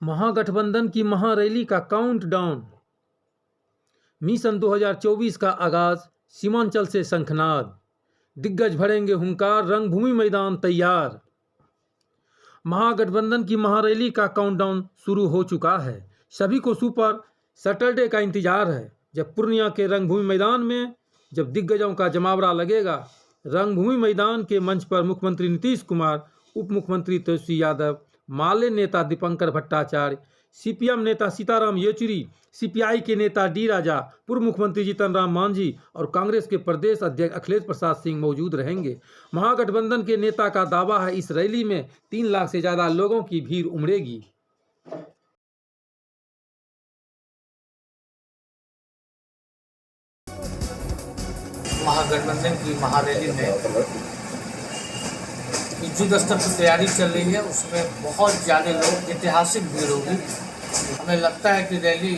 महागठबंधन की महारैली का countdown. Mission 2024 का आगाज, सीमांचल से शंखनाद। दिग्गज भरेंगे हुंकार, रंगभूमि मैदान तैयार। महागठबंधन की महारैली का काउंटडाउन शुरू हो चुका है। सभी को सुपर सैटरडे का इंतजार है, जब पूर्णिया के रंगभूमि मैदान में जब दिग्गजों का जमावड़ा लगेगा। रंगभूमि मैदान के मंच पर मुख्यमंत्री नीतीश कुमार, उप मुख्यमंत्री तेजस्वी यादव, माले नेता दीपंकर भट्टाचार्य, सीपीएम नेता सीताराम येचुरी, सीपीआई के नेता डी राजा, पूर्व मुख्यमंत्री जीतन राम मांझी और कांग्रेस के प्रदेश अध्यक्ष अखिलेश प्रसाद सिंह मौजूद रहेंगे। महागठबंधन के नेता का दावा है, इस रैली में 3 लाख से ज्यादा लोगों की भीड़ उमड़ेगी। महागठबंधन की महारैली में युद्ध स्तर की तैयारी चल रही है, उसमें बहुत ज़्यादा लोग, ऐतिहासिक भीड़ होगी। हमें लगता है कि रैली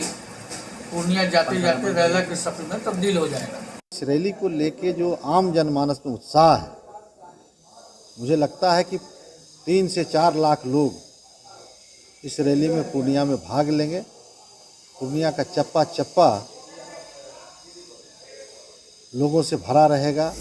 पूर्णिया जाते जाते रैला के सफर में तब्दील हो जाएगा। इस रैली को लेके जो आम जनमानस में उत्साह है, मुझे लगता है कि 3 से 4 लाख लोग इस रैली में पूर्णिया में भाग लेंगे। पूर्णिया का चप्पा चप्पा लोगों से भरा रहेगा।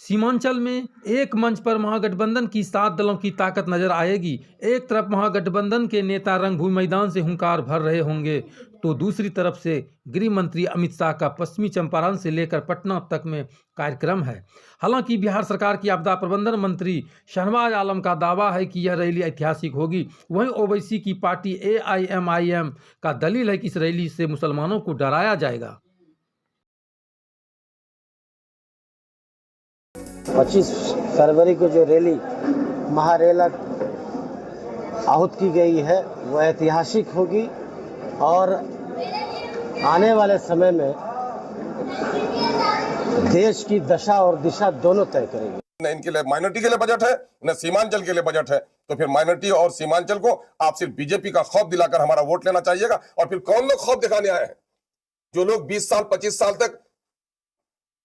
सीमांचल में एक मंच पर महागठबंधन की 7 दलों की ताकत नजर आएगी। एक तरफ महागठबंधन के नेता रंगभूमि मैदान से हुंकार भर रहे होंगे, तो दूसरी तरफ से गृह मंत्री अमित शाह का पश्चिमी चंपारण से लेकर पटना तक में कार्यक्रम है। हालांकि बिहार सरकार की आपदा प्रबंधन मंत्री शहनवाज आलम का दावा है कि यह रैली ऐतिहासिक होगी। वहीं ओवैसी की पार्टी AIMIM का दलील है कि इस रैली से मुसलमानों को डराया जाएगा। 25 फरवरी को जो रैली महारैला आहूत की गई है, वह ऐतिहासिक होगी और आने वाले समय में देश की दशा और दिशा दोनों तय करेगी। इनके लिए माइनॉरिटी के लिए बजट है, न सीमांचल के लिए बजट है, तो फिर माइनॉरिटी और सीमांचल को आप सिर्फ बीजेपी का खौफ दिलाकर हमारा वोट लेना चाहिएगा। और फिर कौन लोग खौफ दिखाने आए हैं? जो लोग 20 साल 25 साल तक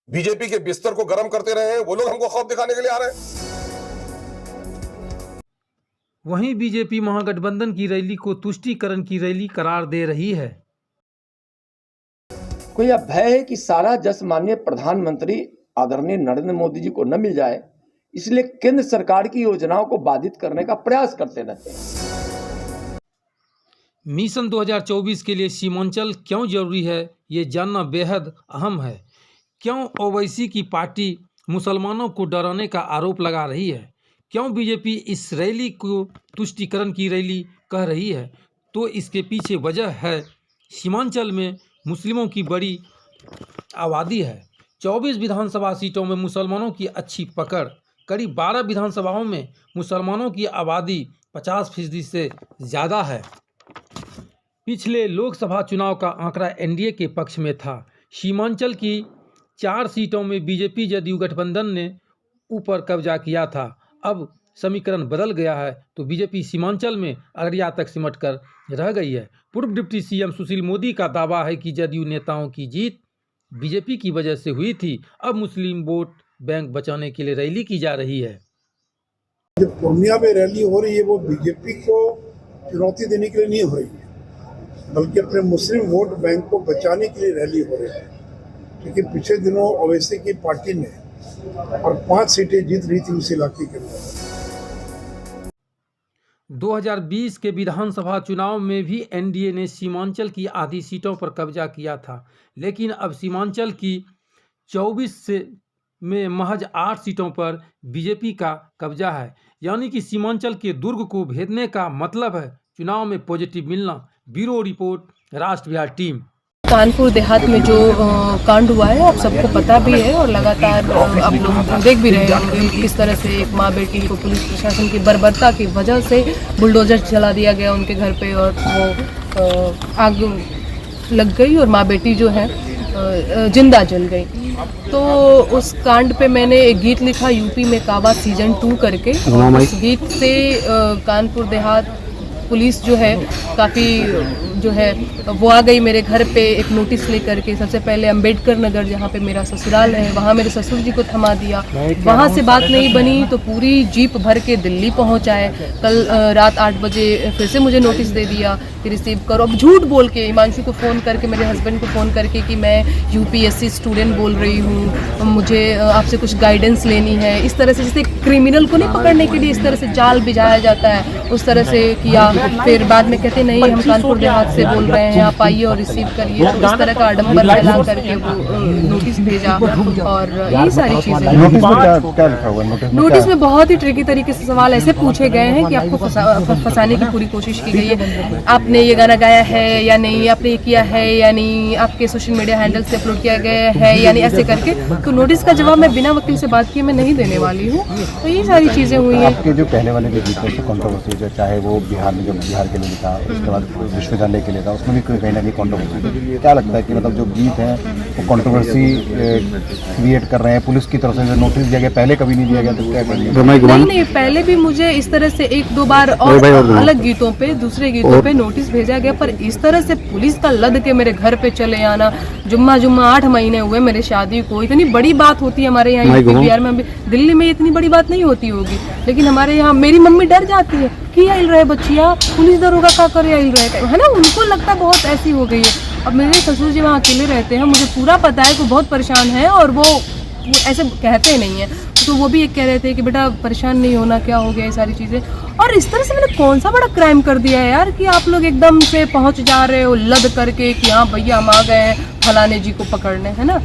बीजेपी के बिस्तर को गर्म करते रहे हैं, वो लोग हमको खौफ दिखाने के लिए आ रहे हैं। वहीं बीजेपी महागठबंधन की रैली को तुष्टीकरण की रैली करार दे रही है। को यह भय है कि सारा जस माननीय प्रधानमंत्री आदरणीय नरेंद्र मोदी जी को न मिल जाए, इसलिए केंद्र सरकार की योजनाओं को बाधित करने का प्रयास करते रहते हैं। मिशन 2024 के लिए सीमांचल क्यों जरूरी है, ये जानना बेहद अहम है। क्यों ओवैसी की पार्टी मुसलमानों को डराने का आरोप लगा रही है? क्यों बीजेपी इस रैली को तुष्टीकरण की रैली कह रही है? तो इसके पीछे वजह है, सीमांचल में मुस्लिमों की बड़ी आबादी है। 24 विधानसभा सीटों में मुसलमानों की अच्छी पकड़। करीब 12 विधानसभाओं में मुसलमानों की आबादी 50% से ज़्यादा है। पिछले लोकसभा चुनाव का आंकड़ा एनडीए के पक्ष में था। सीमांचल की 4 सीटों में बीजेपी जदयू गठबंधन ने ऊपर कब्जा किया था। अब समीकरण बदल गया है, तो बीजेपी सीमांचल में अररिया तक सिमट कर रह गई है। पूर्व डिप्टी सीएम सुशील मोदी का दावा है कि जदयू नेताओं की जीत बीजेपी की वजह से हुई थी। अब मुस्लिम वोट बैंक बचाने के लिए रैली की जा रही है। जो पूर्णिया में रैली हो रही है, वो बीजेपी को चुनौती देने के लिए नहीं हो रही है, बल्कि अपने मुस्लिम वोट बैंक को बचाने के लिए रैली हो रही है। क्योंकि पिछले दिनों ओवैसी की पार्टी ने और 5 सीटें जीत रही थी उस इलाके के अंदर। 2020 के विधानसभा चुनाव में भी एनडीए ने सीमांचल की आधी सीटों पर कब्जा किया था, लेकिन अब सीमांचल की 24 में महज 8 सीटों पर बीजेपी का कब्जा है। यानी कि सीमांचल के दुर्ग को भेदने का मतलब है चुनाव में पॉजिटिव मिलना। ब्यूरो रिपोर्ट, राष्ट्र बिहार टीम। कानपुर देहात में जो कांड हुआ है, आप सबको पता भी है और लगातार आप लोग देख भी रहे होंगे किस तरह से एक माँ बेटी को पुलिस प्रशासन की बर्बरता की वजह से बुलडोजर चला दिया गया उनके घर पे और वो आग लग गई और माँ बेटी जो है जिंदा जल गई। तो उस कांड पे मैंने एक गीत लिखा यूपी में काबा सीजन 2 करके। उस गीत से कानपुर देहात पुलिस जो है काफ़ी जो है वो आ गई मेरे घर पे एक नोटिस लेकर के। सबसे पहले अंबेडकर नगर जहाँ पे मेरा ससुराल है वहाँ मेरे ससुर जी को थमा दिया। वहाँ से बात नहीं बनी तो पूरी जीप भर के दिल्ली पहुँचाए। कल रात 8 बजे फिर से मुझे नोटिस दे दिया कि रिसीव करो। अब झूठ बोल के हिमांशु को फ़ोन करके, मेरे हस्बैंड को फ़ोन करके कि मैं यूपीएससी स्टूडेंट बोल रही हूँ, मुझे आपसे कुछ गाइडेंस लेनी है। इस तरह से जैसे क्रिमिनल को नहीं पकड़ने के लिए इस तरह से जाल बिछाया जाता है उस तरह से किया। फिर बाद में कहते नहीं हम कानपुर देहात से बोल रहे हैं, आप आइए और रिसीव करिए। तो इस तरह का आडम्बर फैला करके वो नोटिस भेजा और यही सारी चीज़ें। नोटिस में बहुत ही ट्रिकी तरीके से सवाल ऐसे पूछे गए हैं कि आपको फंसाने की पूरी कोशिश की गई है। आपने ये गाना गाया है या नहीं, आपने ये किया है या नहीं, आपके सोशल मीडिया हैंडल से अपलोड किया गया है या नहीं, ऐसे करके। तो नोटिस का जवाब मैं बिना वकील से बात किए मैं नहीं देने वाली हूँ। तो ये सारी चीज़ें हुई हैं। आपके जो पहले वाले जो गीत थे कॉन्ट्रोवर्सी जो चाहे वो बिहार में जो बिहार के लिए था, उसके बाद विश्वविद्यालय के लिए था, उसमें भी कहीं ना कहीं कॉन्ट्रोवर्सी। क्या लगता है कि मतलब जो गीत हैं वो कॉन्ट्रोवर्सी क्रिएट कर रहे हैं? पुलिस की तरफ से जो नोटिस दिया गया पहले कभी नहीं दिया गया, तो क्या करेंगे? नहीं, पहले भी मुझे इस तरह से 1-2 बार और अलग गीतों पे, दूसरे गीतों पे नोटिस भेजा गया, पर इस तरह से पुलिस का लद के मेरे घर पे चले आना, जुम्मा 8 महीने हुए मेरे शादी को। इतनी बड़ी बात होती है हमारे यहाँ यूपी बिहार में, दिल्ली में इतनी बड़ी बात नहीं होती होगी, लेकिन हमारे यहाँ मेरी मम्मी डर जाती है कि आइल रहे बच्चिया, पुलिस दरोगा का करे आइल रहे, है ना। उनको लगता बहुत ऐसी हो गई है। अब मेरे ससुर जी वहाँ अकेले रहते हैं, मुझे पूरा पता है कि बहुत परेशान है और वो ऐसे कहते नहीं है। तो वो भी एक कह रहे थे कि बेटा परेशान नहीं होना, क्या हो गया, ये सारी चीज़ें। और इस तरह से मैंने कौन सा बड़ा क्राइम कर दिया है यार कि आप लोग एकदम से पहुंच जा रहे हो लद करके कि हाँ भैया हम आ गए हैं फलाने जी को पकड़ने, है ना।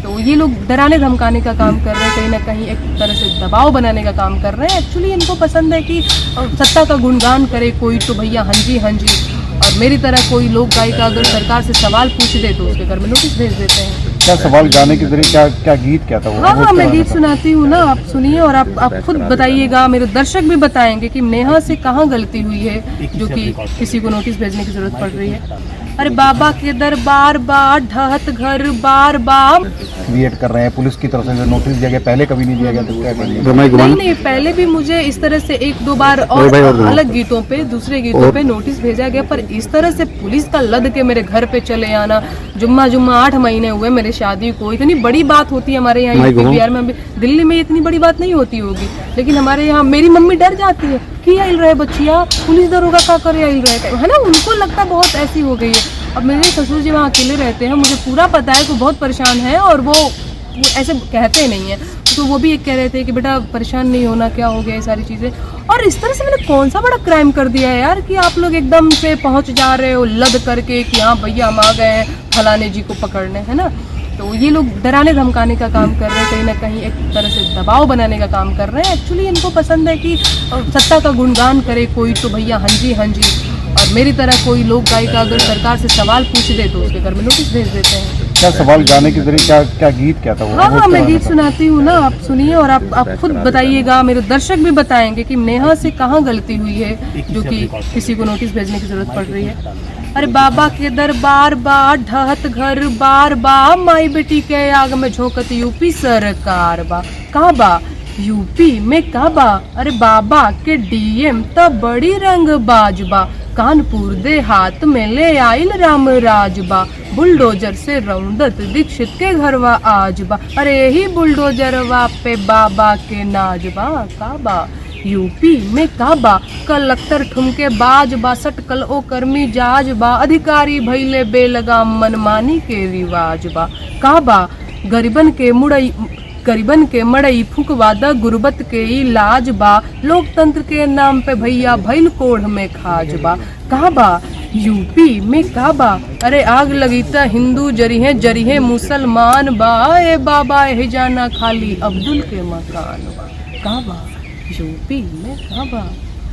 तो ये लोग डराने धमकाने का काम कर रहे हैं, कहीं ना कहीं एक तरह से दबाव बनाने का काम कर रहे हैं। एक्चुअली इनको पसंद है कि सत्ता का गुणगान करे कोई तो भैया हाँ जी हाँ जी, और मेरी तरह कोई लोक गायिका अगर सरकार से सवाल पूछ दे तो उसके घर में नोटिस भेज देते हैं। क्या सवाल गाने के जरिए क्या गीत क्या था वो? हाँ, मैं गीत सुनाती हूँ ना, आप सुनिए और आप खुद बताइएगा, मेरे दर्शक भी बताएंगे कि नेहा से कहाँ गलती हुई है जो कि किसी को नोटिस भेजने की जरूरत पड़ रही है। अरे बाबा के दरबार बार ढहत घर बार बार क्रिएट कर रहे हैं, पुलिस की तरफ से जो नोटिस दिया गया पहले कभी नहीं दिया गया, तो क्या करेंगे? नहीं, पहले भी मुझे इस तरह से 1-2 बार और अलग गीतों पे, दूसरे गीतों पे नोटिस भेजा गया, पर इस तरह से पुलिस का लद के मेरे घर पे चले आना, जुम्मा 8 महीने हुए मेरे शादी को। इतनी बड़ी बात होती है हमारे यहाँ यूपी बिहार में, दिल्ली में इतनी बड़ी बात नहीं होती होगी, लेकिन हमारे यहाँ मेरी मम्मी डर जाती है कि आइल रहे बच्चिया, पुलिस दरोगा का करे आइल रहे, है ना। उनको लगता बहुत ऐसी हो गई है। अब मेरे ससुर जी वहाँ अकेले रहते हैं, मुझे पूरा पता है कि बहुत परेशान है और वो ऐसे कहते नहीं है। तो वो भी एक कह रहे थे कि बेटा परेशान नहीं होना, क्या हो गया, ये सारी चीज़ें। और इस तरह से मैंने कौन सा बड़ा क्राइम कर दिया है यार कि आप लोग एकदम से पहुंच जा रहे हो लद करके कि हाँ भैया हम आ गए हैं फलाने जी को पकड़ने, है ना। तो ये लोग डराने धमकाने का काम कर रहे हैं, कहीं ना कहीं एक तरह से दबाव बनाने का काम कर रहे हैं। एक्चुअली इनको पसंद है कि सत्ता का गुणगान करे कोई तो भैया हाँ जी हाँ जी, और मेरी तरह कोई लोक गायिका अगर सरकार से सवाल पूछ दे तो उसके घर में नोटिस भेज देते हैं। क्या सवाल गाने के जरिए क्या गीत क्या था वो? हाँ, मैं गीत सुनाती हूँ ना, आप सुनिए और आप खुद बताइएगा, मेरे दर्शक भी बताएंगे कि नेहा से कहाँ गलती हुई है जो कि किसी को नोटिस भेजने की जरूरत पड़ रही है। अरे बाबा के दरबार बार ढहत घर बार बा, माई बेटी के आग में झोंकत यूपी सरकार बा, कहाँ बा यूपी में काबा। अरे बाबा के डीएम त बड़ी रंग बाजबा, कानपुर देहात में ले आइल राम राजबा, बुलडोजर से रौंदत दीक्षित के घरवा आजबा। अरे ही बुलडोजरवा पे बाबा के नाजबा, काबा यूपी में काबा, कलेक्टर ठुमके बाजबा, सटकल ओ कर्मी जाजबा, अधिकारी भैले बेलगाम मनमानी के रिवाजबा, काबा गरीबन के मड़ई फुकवा द गुर्बत के इलाज बा, लोकतंत्र के नाम पे भैया भैल कोढ़ में खाजबा, काबा यूपी में काबा। अरे आग लगी त हिंदू जरी है मुसलमान बा, ए बाबा ए जाना खाली अब्दुल के मकान बा, काबा यूपी में काबा।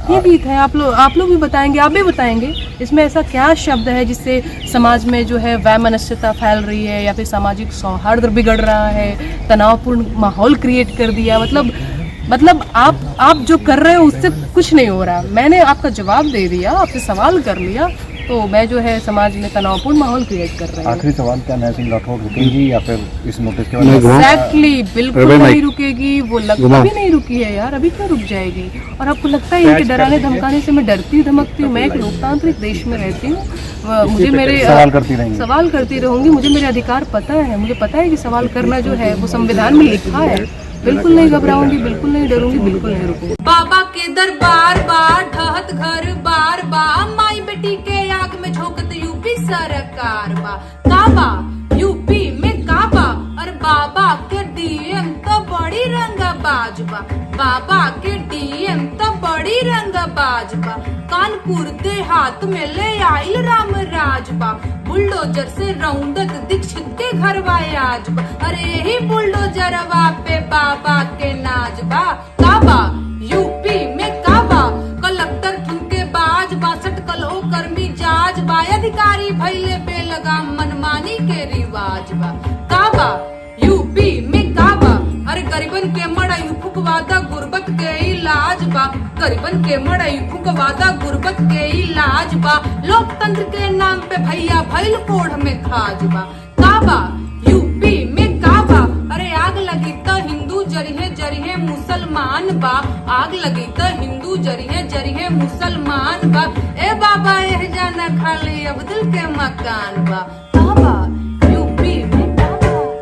ये गीत है, आप लोग भी बताएंगे, आप भी बताएंगे इसमें ऐसा क्या शब्द है जिससे समाज में जो है वैमनस्यता फैल रही है या फिर सामाजिक सौहार्द बिगड़ रहा है, तनावपूर्ण माहौल क्रिएट कर दिया। मतलब आप जो कर रहे हो उससे कुछ नहीं हो रहा। मैंने आपका जवाब दे दिया, आपसे सवाल कर लिया, तो मैं जो है समाज में तनावपूर्ण माहौल क्रिएट कर रही हूँ। आखिरी सवाल, क्या नया सिंह राठौर रुकेगी या फिर इस नोटिस के बाद? एग्जैक्टली, बिल्कुल नहीं रुकेगी वो, लगता भी नहीं रुकी है यार, अभी क्यों रुक जाएगी? और आपको लगता है इनके डराने धमकाने से मैं डरती धमकती हूँ? मैं एक लोकतांत्रिक देश में रहती हूँ, मुझे मेरे सवाल करती रहूंगी, मुझे मेरे अधिकार पता है, मुझे पता है कि सवाल करना जो है वो संविधान में लिखा है। बिल्कुल नहीं घबराऊंगी, बिल्कुल नहीं डरूंगी, बिल्कुल नहीं रुकूंगी। बाबा के दरबार बार ढहत घर बार बा, माई बेटी के आग में झोंकत यूपी सरकार बा। काबा यूपी में काबा, और बाबा के डीएम तो बड़ी रंगबाज बा। बाबा के डीएम तो बड़ी रंगबाज बा। कानपुर देहात में ले आइल राम राज बा। बुलडोजर से रौंदत दीक्षित के घर आज बा। अरे यही बुलडोजरवा पे बाबा के नाज बा। काबा यूपी में काबा, कलेक्टर ठुमके बाज बा। सटकल ओ कर्मी जाज बा, अधिकारी भैले बेलगाम मनमानी के रिवाज बा। काबा यूपी में काबा, अरे गरीबन के मड़ई फुकवादा गुर्बत के इलाज बा। गरीबन के मड़ई फुकवादा गुर्बत के इलाज बा। लोकतंत्र के नाम पे भैया भैल कोढ़ में खाज बा। काबा यूपी में काबा, अरे आग लगी तो हिंदू जरिहे जरिहे मुसलमान बा। आग लगी तो हिंदू जरिहे जरिहे मुसलमान बा। ए बाबा एह जाना खाली अब्दुल के मकान बा।